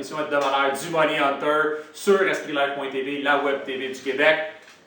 émission hebdomadaire du Money Hunter sur EspritLive.tv, la web TV du Québec.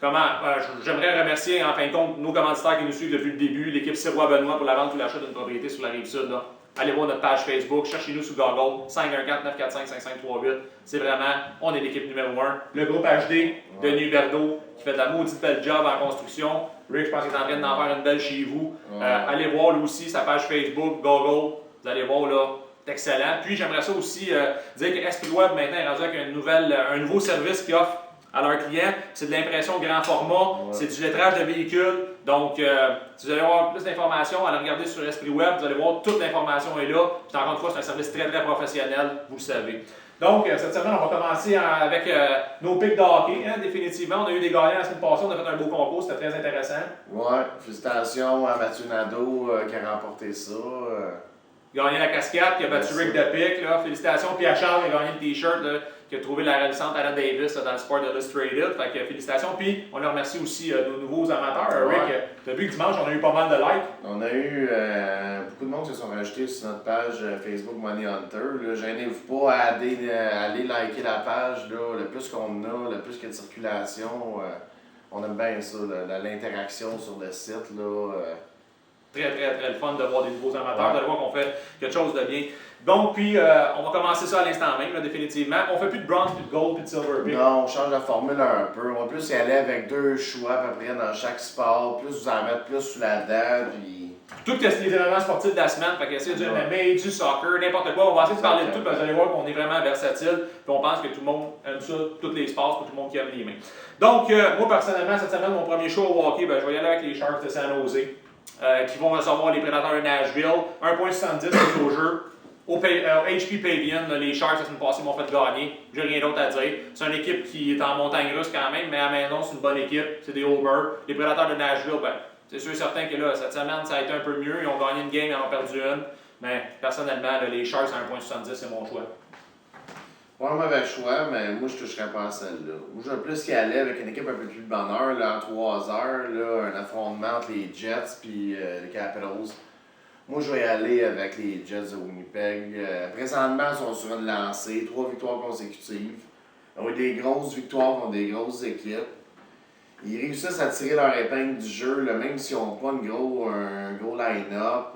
J'aimerais remercier en fin de compte nos commanditaires qui nous suivent depuis le début, l'équipe Sirois Benoît pour la vente ou l'achat d'une propriété sur la Rive-Sud. Allez voir notre page Facebook, cherchez-nous sous Google, 514-945-5538. C'est vraiment, on est l'équipe numéro 1. Le groupe HD, Denis Huberdeau, qui fait de la maudite belle job en construction. Rick, je pense qu'il est en train d'en faire une belle chez vous. Allez voir lui aussi sa page Facebook, Google. Vous allez voir là, c'est excellent. Puis j'aimerais ça aussi dire que Esprit Web maintenant est rendu avec un nouveau service qui offre à leurs clients. C'est de l'impression grand format, c'est du lettrage de véhicules. Donc, si vous allez avoir plus d'informations, allez regarder sur Esprit Web, vous allez voir toute l'information est là. Puis encore une fois, c'est un service très très professionnel, vous le savez. Donc, cette semaine, on va commencer avec nos pics de hockey, définitivement. On a eu des gagnants la semaine passée, on a fait un beau concours, c'était très intéressant. Ouais, félicitations à Mathieu Nadeau qui a remporté ça. Gagné la cascade, qui a battu Rick de Pic. Félicitations. Puis à Charles, qui a gagné le t-shirt, qui a trouvé la réalisante Anna Davis dans le Sport Illustrated. Fait que félicitations. Puis on leur remercie aussi nos nouveaux amateurs. Rick, tu as vu que dimanche, on a eu pas mal de likes. On a eu beaucoup de monde qui se sont rajoutés sur notre page Facebook Money Hunter. Gênez-vous pas à aller liker la page. Là. Le plus qu'on a, le plus qu'il y a de circulation, on aime bien ça, l'interaction sur le site. Là, Très, très, très le fun de voir des nouveaux amateurs, de voir qu'on fait quelque chose de bien. Donc, puis, on va commencer ça à l'instant même, là, définitivement. On fait plus de bronze, plus de gold, plus de silver. Puis... Non, on change la formule un peu. On va plus y aller avec 2 choix à peu près dans chaque sport. Plus vous en mettre plus sous la dent. Puis... Tout les événements sportifs de la semaine, fait que c'est du MMA, du soccer, n'importe quoi. On va essayer de parler de tout parce que vous allez voir qu'on est vraiment versatile. Puis on pense que tout le monde aime ça, tous les sports, pour tout le monde qui aime les mains. Donc, moi personnellement, cette semaine, mon premier show au hockey, je vais y aller avec les Sharks de San Jose. Qui vont recevoir les Prédateurs de Nashville. 1,70 au jeu. Au HP Pavilion, les Sharks, la semaine passée, m'ont fait gagner. J'ai rien d'autre à dire. C'est une équipe qui est en montagne russe quand même, mais à la maison, c'est une bonne équipe. C'est des homers. Les Prédateurs de Nashville, c'est sûr et certain que là, cette semaine, ça a été un peu mieux. Ils ont gagné une game, ils en ont perdu une. Mais personnellement, les Sharks à 1,70, c'est mon choix. Pas un mauvais choix, mais moi je toucherais pas à celle-là. Moi je veux plus y aller avec une équipe un peu plus de bonheur, là, en 3 heures, là, un affrontement entre les Jets et les Capitals. Moi je vais y aller avec les Jets de Winnipeg. Présentement, ils sont sur une lancée, 3 victoires consécutives. Ils ont eu des grosses victoires contre des grosses équipes. Ils réussissent à tirer leur épingle du jeu, là, même s'ils n'ont pas un gros line-up.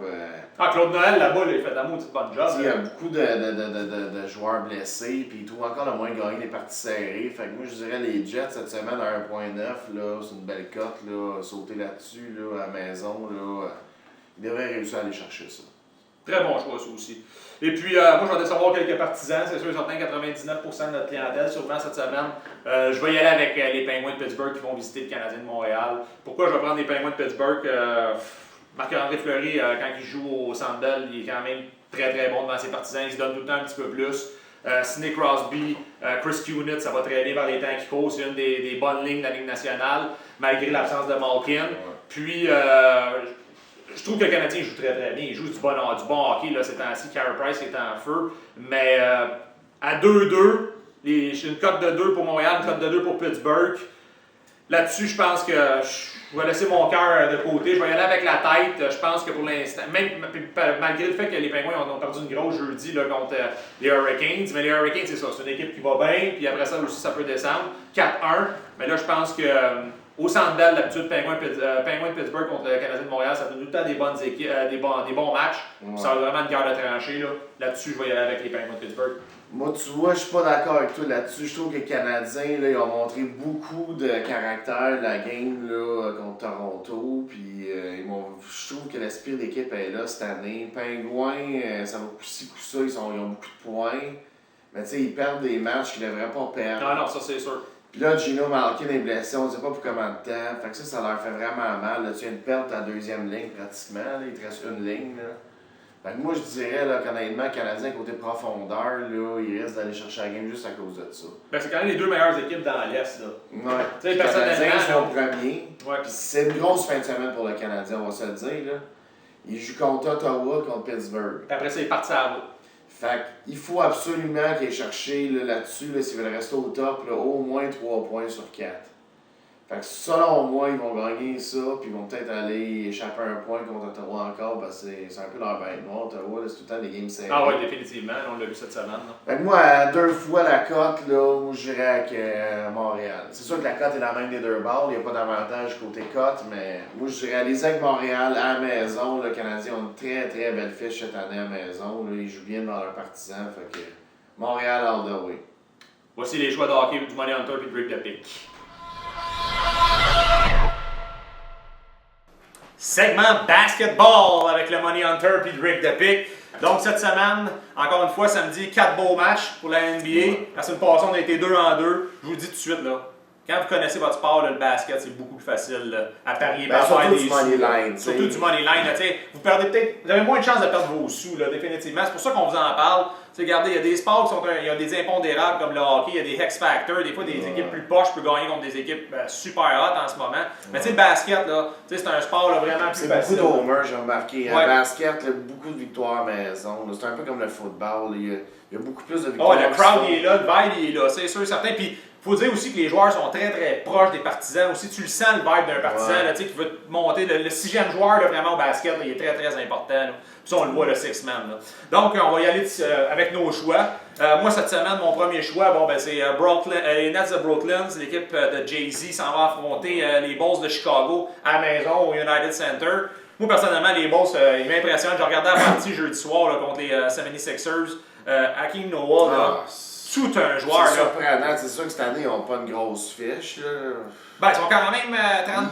Claude Noël, là-bas, il fait de la maudite bonne job. Il y a beaucoup de joueurs blessés, puis ils trouvent encore le moyen de gagner des parties serrées. Fait que moi, je dirais les Jets cette semaine à 1,9, là, c'est une belle cote, là, sauter là-dessus, là, à la maison, là, ils devraient réussir à aller chercher ça. Très bon choix, ça aussi. Et puis, moi, je vais décevoir quelques partisans. C'est sûr, certains 99% de notre clientèle, sûrement cette semaine. Je vais y aller avec les Penguins de Pittsburgh qui vont visiter le Canadien de Montréal. Pourquoi je vais prendre les Penguins de Pittsburgh? Marc-André Fleury, quand il joue au Centre Bell, il est quand même très très bon devant ses partisans. Il se donne tout le temps un petit peu plus. Sidney Crosby, Chris Kunitz, ça va très bien par les temps qui courent. C'est une des bonnes lignes de la Ligue nationale, malgré l'absence de Malkin. Puis, je trouve que le Canadien joue très très bien. Il joue du bon hockey là, ces temps-ci. Carey Price est en feu. Mais à 2-2, j'ai une cote de 2 pour Montréal, une cote de 2 pour Pittsburgh. Là-dessus, je pense que je vais laisser mon cœur de côté. Je vais y aller avec la tête. Je pense que pour l'instant, même malgré le fait que les Penguins ont perdu une grosse jeudi là, contre les Hurricanes, mais les Hurricanes, c'est ça. C'est une équipe qui va bien. Puis après ça aussi, ça peut descendre. 4-1. Mais là, je pense que au Centre Bell, d'habitude, Penguins de Pittsburgh contre le Canadien de Montréal, ça donne tout le temps des bonnes équipes, des bons matchs. Ça va vraiment une guerre de tranchée. Là-dessus, je vais y aller avec les Penguins de Pittsburgh. Moi, tu vois, je suis pas d'accord avec toi là-dessus. Je trouve que les Canadiens, là, ils ont montré beaucoup de caractère de la game là, contre Toronto. Puis, je trouve que l'esprit d'équipe est là cette année. Pingouins, ça va coup-ci, coup-ça. Ils ont beaucoup de points. Mais tu sais, ils perdent des matchs qu'ils ne devraient pas perdre. Non, ça c'est sûr. Puis là, Gino Malkin est blessé, on ne sait pas pour combien de temps. Fait que ça leur fait vraiment mal. Là, tu viens de perdre ta deuxième ligne pratiquement. Là. Il te reste une ligne. Là. Fait que moi, je dirais là, qu'honnêtement, le Canadien, côté profondeur, là, il risque d'aller chercher la game juste à cause de ça. C'est quand même les deux meilleures équipes dans l'Est. Ouais. Les Canadiens sont premiers. Ouais. Puis c'est une grosse fin de semaine pour le Canadien, on va se le dire. Là. Il joue contre Ottawa, contre Pittsburgh. Puis après ça, il part à la route. Fait qu'il faut absolument qu'il aille chercher là-dessus, là, s'il veut rester au top, là, au moins 3 points sur 4. Fait que selon moi, ils vont gagner ça, puis ils vont peut-être aller échapper un point contre Ottawa encore, parce que c'est un peu leur bête noire. Ottawa, là, c'est tout le temps des games serrés. Ah ouais, définitivement, on l'a vu cette semaine. Là. Fait que moi, à 2 fois la cote, là, moi, je dirais avec Montréal. C'est sûr que la cote est la même des deux balles, il n'y a pas d'avantage côté cote, mais moi, je dirais aller avec Montréal à la maison. Le Canadien ont une très très belle fiche cette année à la maison. Là, ils jouent bien dans leurs partisans, fait que Montréal all the way. Voici les choix de hockey du Money Hunter puis Break the Pick. Segment basketball avec le Money Hunter puis Break the Pick. Donc cette semaine, encore une fois, samedi, 4 beaux matchs pour la NBA. La semaine passée, on a été 2 en 2. Je vous le dis tout de suite, là. Quand vous connaissez votre sport, là, le basket, c'est beaucoup plus facile là, à parier. Surtout du money line. Surtout du money line. Là, vous perdez peut-être, vous avez moins de chances de perdre vos sous, là, définitivement. C'est pour ça qu'on vous en parle. Regardez, il y a des sports qui sont il y a des impondérables comme le hockey, il y a des X Factors, des fois des équipes plus poches peuvent gagner contre des équipes super hot en ce moment. Mais le basket, là, c'est un sport là, vraiment plus facile. C'est beaucoup d'homers, j'ai remarqué. En basket, là, beaucoup de victoires à maison. C'est un peu comme le football. Il y a beaucoup plus de victoires. Le crowd il est là, le vibe il est là, c'est sûr, certain. Puis il faut dire aussi que les joueurs sont très très proches des partisans. Aussi, tu le sens le vibe d'un partisan là, qui veut te monter. Le sixième joueur là, vraiment au basket, là, il est très très important. Là. Puis ça, on le voit, le six-man. Donc, on va y aller avec nos choix. Moi, cette semaine, mon premier choix, c'est les Nets de Brooklyn. C'est l'équipe de Jay-Z s'en va affronter les Bulls de Chicago à la maison au United Center. Moi, personnellement, les Bulls, ils m'impressionnent. J'ai regardé la partie jeudi soir là, contre les 76ers. Hakeem Noah, là, tout un joueur. C'est surprenant. C'est sûr que cette année, ils n'ont pas une grosse fiche. Là. Ben, ils sont quand même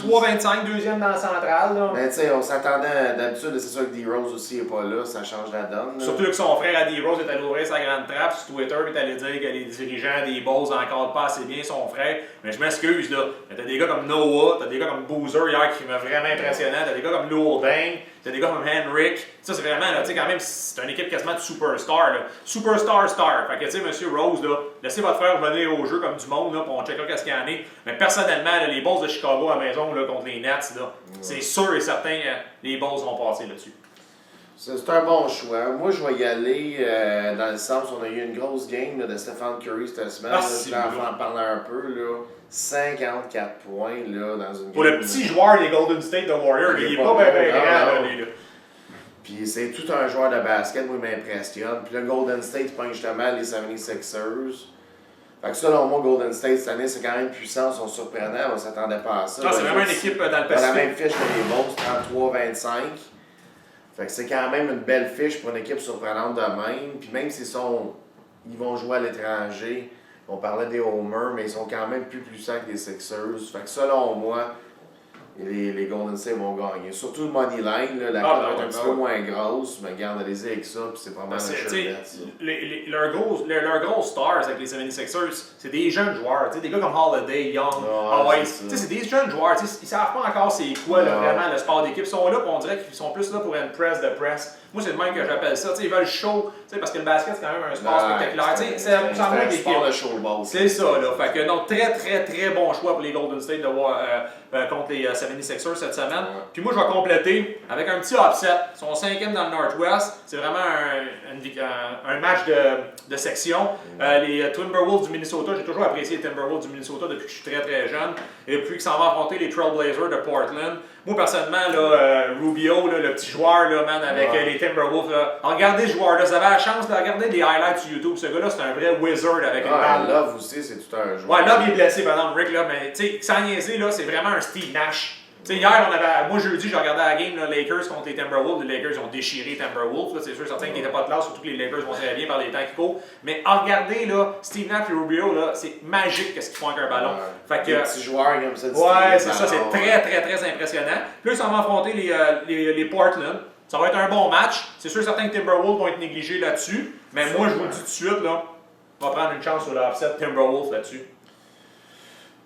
33-25, deuxième dans la centrale. Là. Mais tu sais, on s'attendait d'habitude, c'est sûr que D-Rose aussi n'est pas là, ça change la donne. Là. Surtout que son frère à D-Rose est allé ouvrir sa grande trappe sur Twitter et est allé dire que les dirigeants des Bulls n'encadrent pas assez bien son frère. Mais je m'excuse, là. T'as des gars comme Noah, t'as des gars comme Boozer hier qui m'a vraiment impressionnant, t'as des gars comme Lou Dang, t'as des gars comme Henrik. Ça, c'est vraiment, là, tu sais, quand même, c'est une équipe quasiment de superstar, là. Superstar star. Fait que, tu sais, monsieur Rose, là, laissez votre frère venir au jeu comme du monde, là, puis on checkera qu'est-ce qu'il y en est. Mais personnellement, là, les Bulls de Chicago à la maison, là, contre les Nets, là, c'est sûr et certain, les Bulls vont passer là-dessus. C'est un bon choix. Moi, je vais y aller dans le sens où on a eu une grosse game là, de Stephen Curry cette semaine. Je vais en parler un peu. Là. 54 points là, dans une game. Pour le petit joueur des Golden State de Warriors, il est pas bien grand. Puis c'est tout un joueur de basket, moi, il m'impressionne. Puis le Golden State prend justement les 76ers. Fait que selon moi, Golden State cette année, c'est quand même puissant, ils sont surprenants, on s'attendait pas à ça. C'est vraiment une équipe dans le Pacifique. la même fiche que les Bulls, 33-25. Fait que c'est quand même une belle fiche pour une équipe surprenante de même. Puis même s'ils vont jouer à l'étranger, on parlait des homers, mais ils sont quand même plus puissants que les Sixers. Fait que selon moi, les Golden State vont gagner. Surtout le money line, là, la cote va être un petit peu moins grosse, mais garde allez-y avec ça, puis c'est vraiment un sure leurs grosses stars avec les 76ers, c'est des jeunes joueurs, des gars comme Holiday, Young, c'est des jeunes joueurs, ils savent pas encore c'est quoi vraiment le sport d'équipe. Ils sont là, on dirait qu'ils sont plus là pour une press de press. Moi, c'est le même que j'appelle ça. Ils veulent show, parce que le basket, c'est quand même un sport spectaculaire. C'est un sport de showball. C'est ça, là. Fait que, donc, très, très, très bon choix pour les Golden State de voir contre les 76ers cette semaine. Puis moi, je vais compléter avec un petit upset. Ils sont 5e dans le Northwest. C'est vraiment un match de section. Les Timberwolves du Minnesota, j'ai toujours apprécié les Timberwolves du Minnesota depuis que je suis très, très jeune. Et puis qu'ils s'en vont affronter les Trailblazers de Portland. Moi, personnellement, là, Rubio, là, le petit joueur, là, man, avec les Timberwolves, là, regardez ce joueur-là, vous avez la chance de regarder des highlights sur YouTube. Ce gars-là, c'est un vrai wizard avec une balle. Love aussi, c'est tout un joueur. Ouais, Love, il est blessé, par exemple, Rick, là, mais tu sais, sans niaiser, là, c'est vraiment un Steve Nash. T'sais, hier, moi jeudi, j'ai regardé la game là, Lakers contre les Timberwolves. Les Lakers ont déchiré les Timberwolves. C'est sûr, certains qui n'étaient pas de classe, surtout que les Lakers vont très bien par les temps qui courent. Mais regardez, là, Steve Nash et Rubio, là, c'est magique ce qu'ils font avec un ballon. Fait que, les petits joueurs comme ça. Ouais, c'est ça, c'est très, très, très impressionnant. Puis là, ils s'en vont affronter les Portland. Ça va être un bon match. C'est sûr, certains que Timberwolves vont être négligés là-dessus. Mais moi, je vous le dis tout de suite, là, on va prendre une chance sur l'upset Timberwolves là-dessus.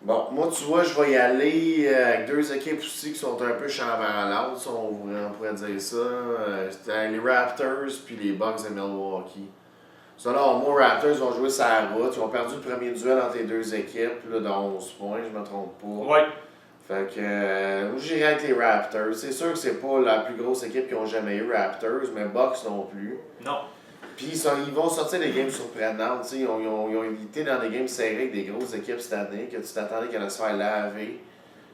Bon, moi, tu vois, je vais y aller avec deux équipes aussi qui sont un peu chambranlantes, si on pourrait dire ça. C'était les Raptors puis les Bucks de Milwaukee. Selon moi, Raptors vont jouer sur la route. Ils ont perdu le premier duel entre les deux équipes, là, de 11 points, je me trompe pas. Ouais. Fait que, j'irai avec les Raptors. C'est sûr que c'est pas la plus grosse équipe qu'ils ont jamais eu, Raptors, mais Bucks non plus. Non. Puis ils vont sortir des games surprenantes. Ils ont été dans des games serrés avec des grosses équipes cette année, que tu t'attendais qu'elles allaient se faire laver.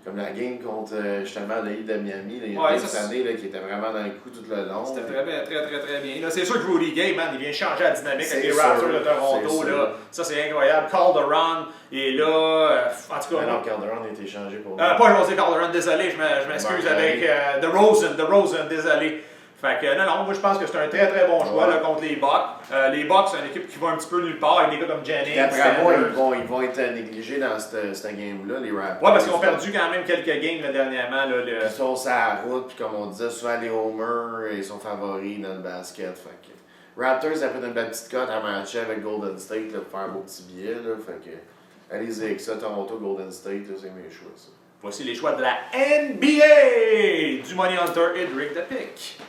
Comme la game contre justement le Heat de Miami, là, il y a Ouais, quelques années là, qui était vraiment dans le coup tout le long. C'était très bien. Là, c'est sûr que Rudy Gay, man, il vient changer la dynamique avec les C'est Raptors sûr, de Toronto. c'est Là. sûr. Ça, c'est incroyable. Calderon est là. En tout cas, Mais non, Calderon a été changé pour pas José Calderon, désolé, je m'excuse avec DeRozan, désolé. Fait que non, moi je pense que c'est un très très bon choix là, contre les Bucks. Les Bucks, c'est une équipe qui va un petit peu nulle part avec des gars comme Jennings. D'après moi, ils vont être négligés dans cette game-là, les Raptors. Ouais, parce qu'ils ont perdu quand même quelques games là, dernièrement. Là, Ils sont sur la route, puis comme on disait, souvent les homers, ils sont favoris dans le basket. Fait que Raptors, ça fait une belle petite cote à matcher avec Golden State là, pour faire un beau petit billet. Là, fait que allez-y avec ça, Toronto, Golden State, là, c'est mes choix. Ça. Voici les choix de la NBA du Money Hunter Edric de Pick.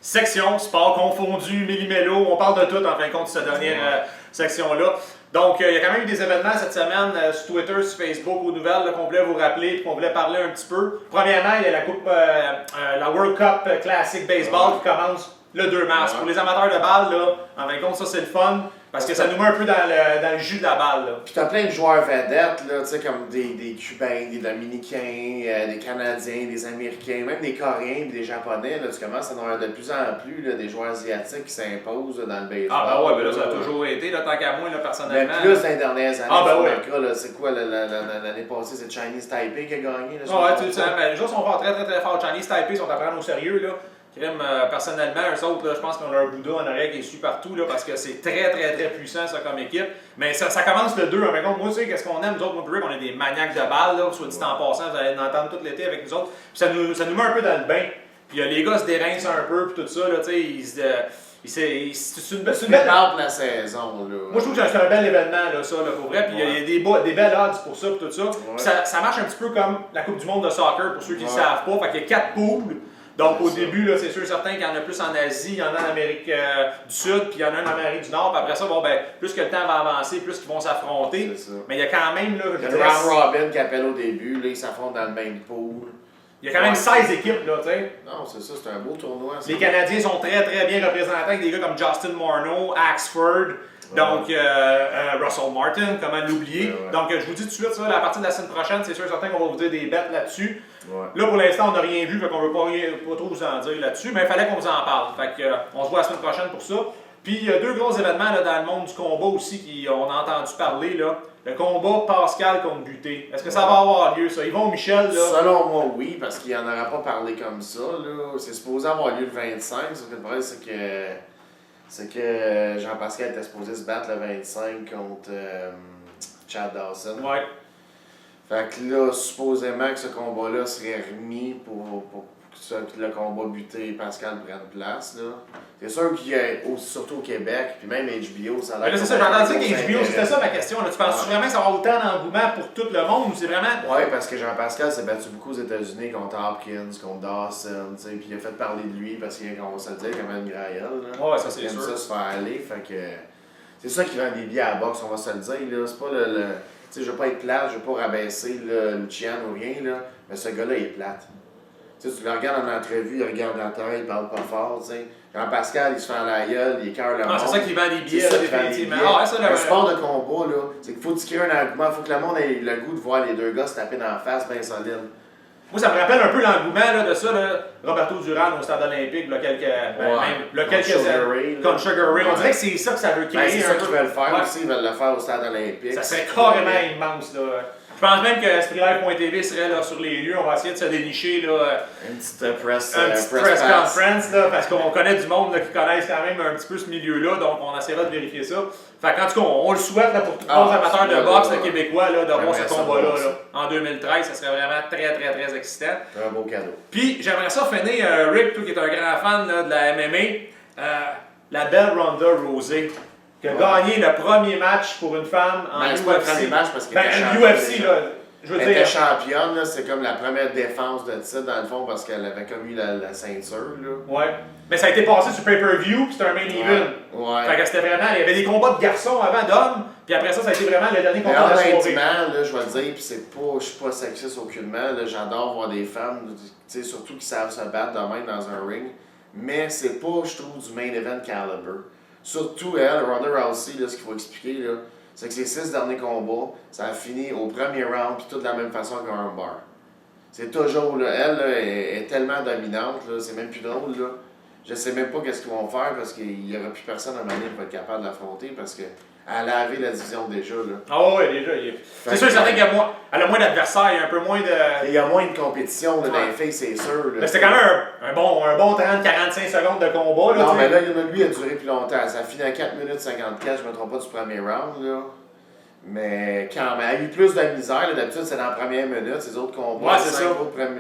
Section, sport confondu, millimélo, on parle de tout en fin de compte cette dernière section-là. Donc, il y a quand même eu des événements cette semaine sur Twitter, sur Facebook, aux nouvelles qu'on voulait vous rappeler et qu'on voulait parler un petit peu. Premièrement, il y a la coupe, la World Cup Classic Baseball qui commence le 2 mars. Pour les amateurs de balle, là, en fin de compte, ça c'est le fun. Parce que ça nous met un peu dans le jus de la balle. Là. Puis t'as plein de joueurs vedettes, là, tu sais, comme des Cubains, des Dominicains, des Canadiens, des Américains, même des Coréens et des Japonais. Là, tu commences à en avoir de plus en plus là, des joueurs asiatiques qui s'imposent là, dans le baseball. Ah ben ouais, ben là, ça a toujours été, là, tant qu'à moi, là, personnellement. Mais plus dans les dernières années. Ah ben ouais. Cas, c'est quoi, l'année passée, c'est Chinese Taipei qui a gagné. Là, ouais, tu sais, ben, les gens sont forts, très très très forts. Chinese Taipei sont à prendre au sérieux, là. Personnellement, eux autres, là, je pense qu'on a un Bouddha en arrière qui est su partout là, parce que c'est très très très puissant ça comme équipe. Mais ça commence le 2. Mais moi, tu sais, qu'est-ce qu'on aime, nous autres, moi, on est des maniaques de balles, là, soit dit en passant, vous allez en entendre tout l'été avec nous autres. Puis ça nous met un peu dans le bain. Puis les gars se dérincent un peu, puis tout ça, là, tu sais, c'est une belle. la saison, là. Moi, je trouve que c'est un bel événement, là, ça, là, pour vrai. Puis il y a des belles odds pour ça, puis tout ça. Puis ça marche un petit peu comme la Coupe du monde de soccer, pour ceux qui ne savent pas. Fait qu'il y a 4 poules. Donc, au début, là, c'est sûr et certain qu'il y en a plus en Asie, il y en a en Amérique du Sud, puis il y en a en Amérique du Nord. Puis après ça, bon, ben, plus que le temps va avancer, plus qu'ils vont s'affronter. Mais il y a quand même, là, il y a le round robin qui appelle au début, là, ils s'affrontent dans le même pool. Il y a quand même 16 équipes, là, tu sais. Non, c'est ça, c'est un beau tournoi. Les Canadiens sont très, très bien représentés avec des gars comme Justin Morneau, Axford. Donc, Russell Martin, comment l'oublier. Donc, je vous dis tout de suite, ça, à partir de la semaine prochaine, c'est sûr et certain qu'on va vous dire des bêtes là-dessus. Là, pour l'instant, on n'a rien vu, fait qu'on ne veut pas trop vous en dire là-dessus, mais il fallait qu'on vous en parle. Fait que, on se voit la semaine prochaine pour ça. Puis, il y a 2 gros événements là, dans le monde du combat aussi qu'on a entendu parler. Là. Le combat Pascal contre Buté. Est-ce que ça va avoir lieu, ça? Yvon Michel, là? Selon moi, oui, parce qu'il n'en aura pas parlé comme ça. Là. C'est supposé avoir lieu le 25, sauf que le problème, c'est que Jean-Pascal était supposé se battre le 25 contre Chad Dawson. Ouais. Fait que là, supposément que ce combat-là serait remis pour que le combat buté Pascal prenne place. Là. C'est sûr qu'il y a, surtout au Québec, puis même HBO, ça a l'air. Mais là, c'est ça, j'ai entendu qu'HBO, c'était ça ma question. Là. Tu penses vraiment que ça va avoir autant d'engouement pour tout le monde ou c'est vraiment. Oui, parce que Jean-Pascal s'est battu beaucoup aux États-Unis contre Hopkins, contre Dawson, puis il a fait parler de lui parce qu'on va se le dire, comme une graille. Ouais, ça c'est il sûr. aime ça se faire aller, fait que. C'est ça qui rend des billets à la boxe, on va se le dire. Là. C'est pas le tu sais, je veux pas être plate, je veux pas rabaisser Lucian ou rien, là, mais ce gars-là, il est plate. Tu sais, tu le regardes en entrevue, il regarde la taille, il parle pas fort, tu sais. Jean-Pascal, il se fait à la gueule, il écœure le monde. C'est ça qui vend des billets, définitivement. Le sport de combat, là, c'est qu'il faut que tu crées un engouement, il faut que le monde ait le goût de voir les 2 gars se taper dans la face bien solide. Moi, ça me rappelle un peu l'engouement de ça, là, Roberto Duran au Stade olympique, là, quelques années. Comme Sugar Ray. On dirait que c'est ça que ça veut créer. C'est ça qu'ils veulent faire aussi, ils veulent le faire au Stade olympique. Ça serait carrément immense. Là. Je pense même que SpritLive.tv serait là, sur les lieux. On va essayer de se dénicher là, une petite press conference, là, parce qu'on connaît du monde là, qui connaissent quand même un petit peu ce milieu-là, donc on essaiera de vérifier ça. Fait qu'en tout cas, on le souhaite là, pour tous les amateurs de boxe québécois là, d'avoir ce combat-là en 2013. Ça serait vraiment très, très, très excitant. Un beau cadeau. Puis j'aimerais ça finir, Rick, toi qui es un grand fan là, de la MMA, la belle Ronda Rousey. Qui a gagné le premier match pour une femme en UFC. C'est pas le premier match parce qu'elle était championne. UFC, là, je veux elle dire. était championne, là, c'est comme la première défense de titre dans le fond parce qu'elle avait comme eu la ceinture. Là. Ouais. Mais ça a été passé sur pay-per-view, puis c'était un main event. Ouais. Fait que c'était vraiment. Il y avait des combats de garçons avant d'hommes, puis après ça, ça a été vraiment le dernier combat de la soirée. Honnêtement, là, je vais te dire, puis je suis pas sexiste aucunement, là, j'adore voir des femmes, surtout qui savent se battre de même dans un ring, mais c'est pas, je trouve, du main event caliber. Surtout elle, Ronda Rousey, là, ce qu'il faut expliquer, là, c'est que ses 6 derniers combats, ça a fini au premier round, puis tout de la même façon qu'un armbar. C'est toujours, là, elle là, est tellement dominante, là, c'est même plus drôle. Là. Je sais même pas qu'est-ce qu'ils vont faire parce qu'il n'y aura plus personne à manier pour être capable de l'affronter parce qu'elle a lavé la division déjà. Là. Ah ouais, déjà. C'est sûr, certain qu'elle a moins d'adversaires, il y a un peu moins de. Il y a moins de compétition là, dans les filles, c'est sûr. Là. Mais c'était quand même un bon 30-45 secondes de combat. Là, non, mais là, lui, a duré plus longtemps. Ça a fini à 4 minutes 54, je ne me trompe pas du premier round. Là. Mais quand même, elle a eu plus de misère. D'habitude, c'est dans la première minute. Ses autres combats, ouais, c'est ça.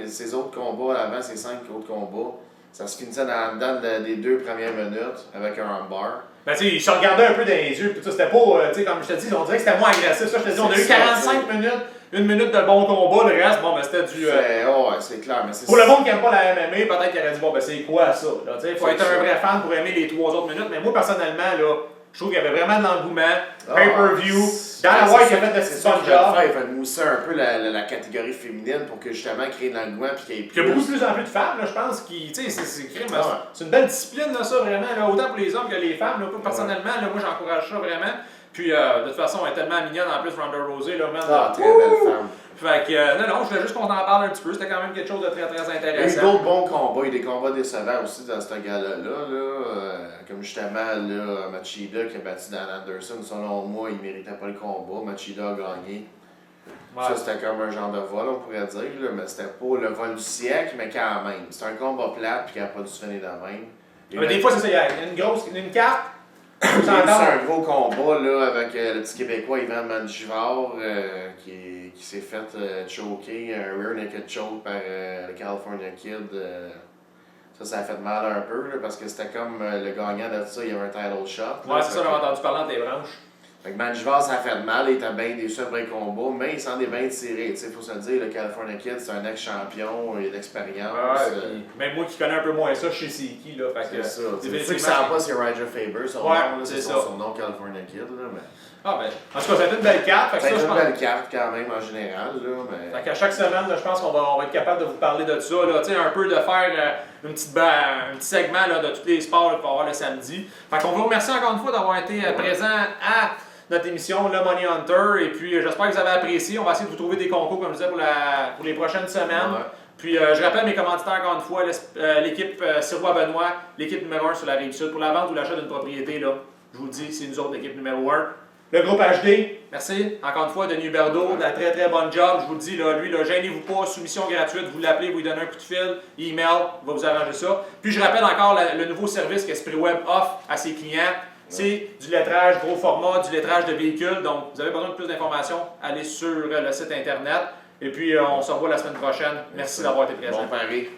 Ses autres combats avant, ses 5 autres combats, ça se finissait dans des 2 premières minutes avec un armbar. Ben, tu sais, il se regardait un peu dans les yeux, puis tout ça, c'était pas, tu sais, comme je te dis, on dirait que c'était moins agressif. Ça, je te dis, on a eu 45 minutes, 1 minute de bon combat, le reste, bon, ben, c'était du. Ouais, c'est clair. Mais pour le monde qui n'aime pas la MMA, peut-être qu'il aurait dit, bon, ben, c'est quoi ça? Il faut être un vrai fan pour aimer les 3 autres minutes, mais moi, personnellement, là, je trouve qu'il y avait vraiment de l'engouement, pay-per-view. Dana White a fait de ce bon job. Il va mousser un peu la catégorie féminine pour que justement créer de l'engouement puis qu'il y ait plus. Il y a beaucoup plus en plus de femmes, là, je pense, qui. Tu sais, c'est une belle discipline, là, ça, vraiment, là, autant pour les hommes que les femmes. Là, personnellement, là, moi, j'encourage ça vraiment. Puis, de toute façon, elle est tellement mignonne en plus, Ronda Rousey, là, man. Très belle femme. Fait que, non, je voulais juste qu'on en parle un petit peu. C'était quand même quelque chose de très, très intéressant. Il y a eu d'autres bons combats. Il y a des combats décevants aussi dans ce gala-là. Comme justement, là, Machida qui a battu Dan Anderson. Selon moi, il ne méritait pas le combat. Machida a gagné. Ouais. Ça, c'était comme un genre de vol, on pourrait dire. Là, mais c'était pas le vol du siècle, mais quand même. C'était un combat plat puis qui n'a pas dû se finir de même. Mais des fois, c'est ça. Il y a une carte. C'est un gros combat là, avec le petit Québécois Ivan Manjivar qui s'est fait choquer, un rear naked choke par le California Kid. Ça a fait mal un peu là, parce que c'était comme le gagnant de ça, il y avait un title shot. Ouais, c'est ça, j'avais entendu parler entre les branches. Fait que Manjivar, ça a fait mal, il était bien déçu après le combat, mais il s'en est bien tiré. Il faut se le dire, le California Kid, c'est un ex-champion, il a de l'expérience. Ouais, même moi qui connais un peu moins ça, je sais c'est qui. Là, c'est ça. Ceux qui ne savent pas, c'est Roger Faber, son nom, c'est son nom California Kid. Là, mais... Ah ben, en tout cas, ça a été une belle carte. Ça a été une belle carte quand même en général. Là, mais... Fait qu'à chaque semaine, là, je pense qu'on va être capable de vous parler de ça. Là, un peu de faire un petit segment là, de tous les sports qu'on va avoir le samedi. Fait qu'on vous remercie encore une fois d'avoir été présent à notre émission Le Money Hunter. Et puis j'espère que vous avez apprécié. On va essayer de vous trouver des concours, comme je disais, pour les prochaines semaines. Ouais. Puis je rappelle mes commanditaires encore une fois, l'équipe Sirois Benoît, l'équipe numéro 1 sur la Rive-Sud. Pour la vente ou l'achat d'une propriété, là, je vous dis, c'est nous autres l'équipe numéro 1. Le groupe HD, merci encore une fois, Denis Huberdeau, de la très très bonne job. Je vous le dis, là, lui, là, gênez-vous pas, soumission gratuite, vous l'appelez, vous lui donnez un coup de fil, email, il va vous arranger ça. Puis je rappelle encore le nouveau service qu'Esprit Web offre à ses clients. C'est du lettrage gros format, du lettrage de véhicules. Donc, vous avez besoin de plus d'informations, allez sur le site internet. Et puis, on se revoit la semaine prochaine. Merci d'avoir été présent. Bon pari.